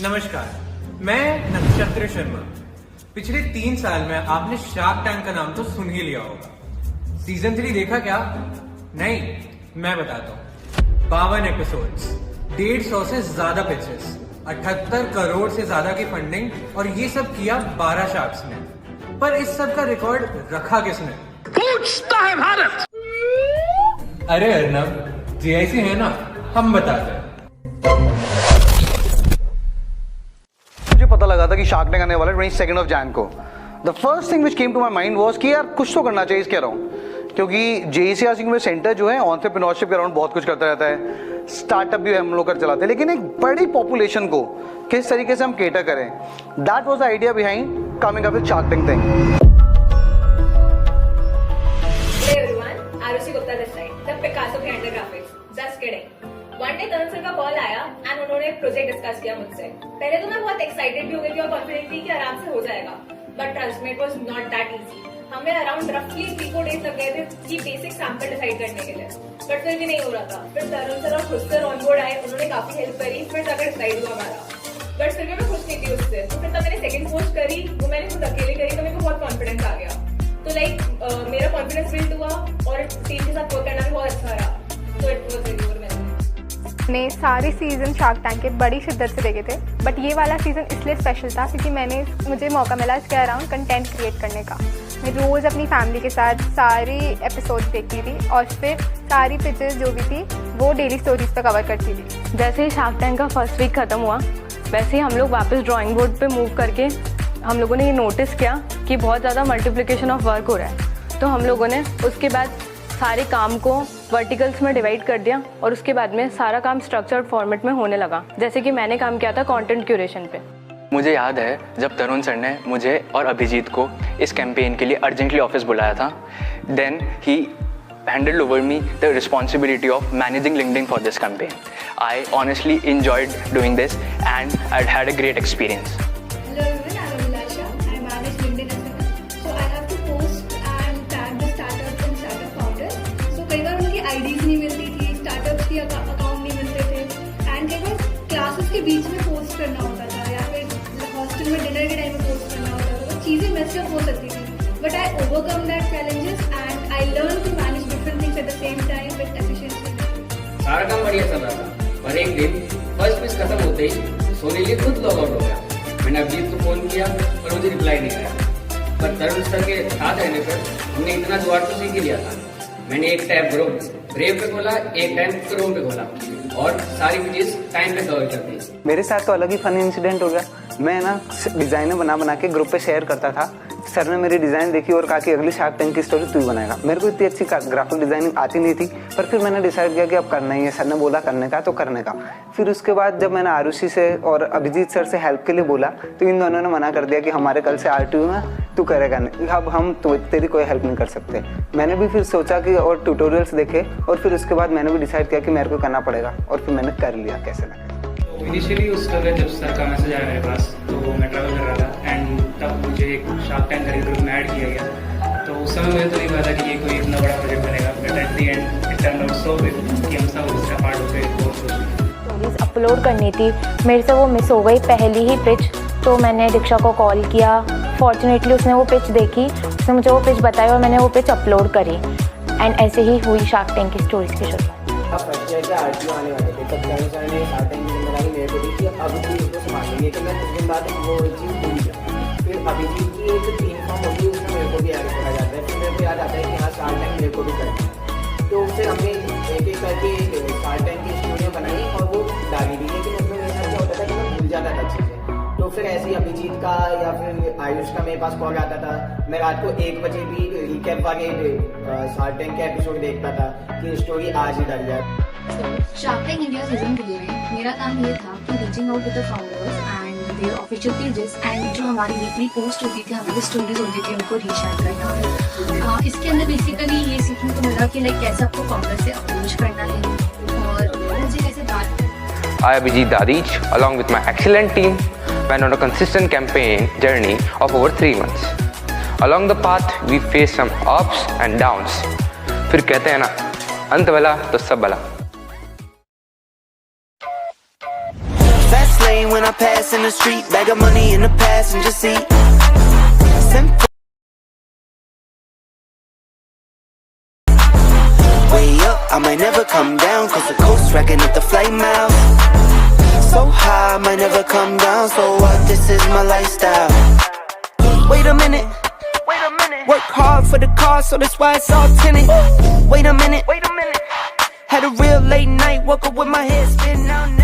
नमस्कार, मैं नक्षत्र शर्मा। पिछले 3 साल में आपने शार्क टैंक का नाम तो सुन ही लिया होगा। सीजन 3 देखा क्या? नहीं, मैं बताता हूँ। 52 एपिसोड्स, 150 से ज्यादा पिचेस, 78 करोड़ से ज्यादा की फंडिंग और ये सब किया 12 शार्क्स ने। पर इस सब का रिकॉर्ड रखा किसने? पूछता है भारत। अरे अर्नब, जीआईसी है ना, हम बताते हैं। मुझे पता लगा था कि शार्क टैंक आने वाला है 22 जैन को। The first thing which came to my mind was कि यार कुछ तो करना चाहिए इसके अराउंड, क्योंकि जेईसीआरसी में सेंटर जो है एंटरप्रेन्योरशिप के अराउंड बहुत कुछ करता रहता है, स्टार्टअप भी हम लोग कर चलाते हैं, लेकिन एक बड़ी पॉपुलेशन को किस तरीके से हम केटर करें, that was the idea behind coming up with shark tank thing. Hey everyone, Arushi Gupta this side, the Picasso behind the graphics. Just kidding. One day Tarun sir का कॉल आया and उन्होंने एक project discuss किया मुझसे। पहले तो मैं बहुत एक्साइटेड भी हो गई थी और कॉन्फिडेंट थी कि आराम से हो जाएगा, but trust me, it was not that easy. हमें अराउंड रफली 3-4 डेज लग गए थे कि बेसिक सैंपल डिसाइड करने के लिए, बट फिर भी नहीं हो रहा था। फिर तरुण सर और खुद सर ऑन बोर्ड आए, उन्होंने काफी हेल्प करी, फिर जाकर डिसाइड हुआ हमारा। बट फिर भी मैं खुश नहीं थी उससे, तो फिर तब मैंने सेकंड पोस्ट करी, वो मैंने खुद अकेले करी, तो मेरे को बहुत कॉन्फिडेंस आ गया। तो मेरा कॉन्फिडेंस बिल्ड हुआ और टीम के साथ वर्क करना भी बहुत अच्छा रहा। तो इट वाज वेरी गुड। मैंने सारे सीजन शार्क टैंक के बड़ी शिद्दत से देखे थे, बट ये वाला सीज़न इसलिए स्पेशल था क्योंकि मुझे मौका मिला इसके अराउंड कंटेंट क्रिएट करने का। मैं रोज़ अपनी फैमिली के साथ सारी एपिसोड्स देखती थी और फिर सारी पिक्चर्स जो भी थी वो डेली स्टोरीज पे कवर करती थी। जैसे ही शार्क टैंक का फर्स्ट वीक ख़त्म हुआ, वैसे ही हम लोग वापस ड्राइंग बोर्ड पे मूव करके हम लोगों ने ये नोटिस किया कि बहुत ज़्यादा मल्टीप्लिकेशन ऑफ वर्क हो रहा है। तो हम लोगों ने उसके बाद सारे काम को वर्टिकल्स में डिवाइड कर दिया और उसके बाद में सारा काम स्ट्रक्चर्ड फॉर्मेट में होने लगा। जैसे कि मैंने काम किया था कंटेंट क्यूरेशन पे। मुझे याद है जब तरुण सर ने मुझे और अभिजीत को इस कैंपेन के लिए अर्जेंटली ऑफिस बुलाया था, देन ही handed over me the responsibility of managing LinkedIn for this campaign. I honestly enjoyed doing this and I'd had a great experience. Hello everyone, I'm Abhilasha. I manage LinkedIn as well. So I have to post and tag the startups and startup founders. So कई बार उनकी IDs नहीं मिलती थी, startups की account नहीं मिलते थे, and कई बार क्लासेस के बीच में पोस्ट करना होता था या फिर हॉस्टल में डिनर के टाइम में पोस्ट करना होता था, तो चीज़ें मैसअप हो सकती थी। But I overcome that challenges and I learned to manage different things at the same time with efficiency. सारा काम बढ़िया चल रहा था, पर एक दिन फर्स्ट पिच खत्म होते ही सोनीली खुद लॉग आउट हो गया। मैंने अभिजीत को फोन किया पर मुझे रिप्लाई नहीं आया, पर तरुण सर के साथ रहने पर हमने इतना जुगाड़ तो सीख ही लिया था। मैंने एक टैब ब्रेव पे खोला, एक टाइम क्रोम पे खोला और सारी चीज टाइम पे कवर कर दी। मेरे साथ तो अलग ही फनी इंसिडेंट हो गया। मैं ना डिजाइनर बना के ग्रुप पे शेयर करता था। सर ने मेरी डिज़ाइन देखी और कहा कि अगली शार्क टैंक की स्टोरी तू ही बनाएगा। मेरे को इतनी अच्छी ग्राफिक डिज़ाइनिंग आती नहीं थी, पर फिर मैंने डिसाइड किया कि अब करना ही है। सर ने बोला करने का तो करने का। फिर उसके बाद जब मैंने आरुषि से और अभिजीत सर से हेल्प के लिए बोला तो इन दोनों ने मना कर दिया कि हमारे कल से RTO में तू करेगा नहीं, अब हम तेरी कोई हेल्प नहीं कर सकते। मैंने भी फिर सोचा कि और ट्यूटोरियल्स देखे और फिर उसके बाद मैंने भी डिसाइड किया कि मेरे को करना पड़ेगा और फिर मैंने कर लिया कैसे ना। इनिशियली उस समय जब सर का मैसेज आया मेरे पास तो मैं ट्रैवल कर रहा था एंड तब मुझे एक शार्क टैंक का ग्रुप में ऐड किया गया। तो उस समय मुझे तो नहीं पता था कि ये कोई इतना बड़ा प्रोजेक्ट बनेगा, but at the end it turn out so big कि हम सब उसका पार्ट हो गए। स्टोरीज अपलोड करनी थी, मेरे से वो मिस हो गई पहली ही पिच। तो मैंने दीक्षा को कॉल किया, फॉर्चुनेटली उसने वो पिच देखी, उसने मुझे वो पिच बताई और मैंने वो पिच अपलोड करी एंड ऐसे ही हुई शार्क टैंक की स्टोरीज की शुरुआत। फर्स्ट ईयर के RTO आने वाले थे, तब तरुण सर ने शार्क टैंक की जिम्मेदारी मेरे को दी कि अब तू इसको संभालेंगे, तो मैं कुछ दिन बाद वो चीज़ भूल गया। फिर अभिजीत की एक टीम फॉर्म होती है, उसमें मेरे को भी ऐड करा जाता है। फिर मेरे को याद आता है कि हाँ शार्क टैंक मेरे को भी करना है। तो फिर हमने एक एक करके शार्क टैंक की स्टोरियाँ बनाई और वो डाली दी, लेकिन उसमें मेरे साथ क्या होता था कि मैं भूल जाता था चीज़ें। तो फिर ऐसे ही अभिजीत का या फिर आयुष का मेरे पास कॉल आता था। मैं रात को 1 बजे भी रिकैप वाले शार्क टैंक के एपिसोड देखता था कि स्टोरी आज ही डल जाए। शार्क टैंक इंडिया सीजन 3 में मेरा काम ये था कि reaching out with the founders and there official pages and जो हमारी वीकली पोस्ट होती थी, हमारी स्टोरीज होती थी, उनको रीशेयर करना। इसके अंदर बेसिकली ये सीखने को मिला कि लाइक कैसे आपको फाउंडर से अप्रोच करना है और मुझे कैसे बात। I, Abhijit Dadich, along with my excellent team, went on a consistent campaign journey of over 3 months. Along the path, we faced some ups and downs. फिर कहते हैं ना, अंत भला तो सब भला। lane when I pass in the street. Bag of money in the passenger seat. Way up, I might never come down, cause the coast racking up the flight miles. So high, I might never come down. So what? This is my lifestyle. Wait a minute. Work hard for the car, so that's why it's all tinted. Wait a minute. Had a real late night, woke up with my head spinning out.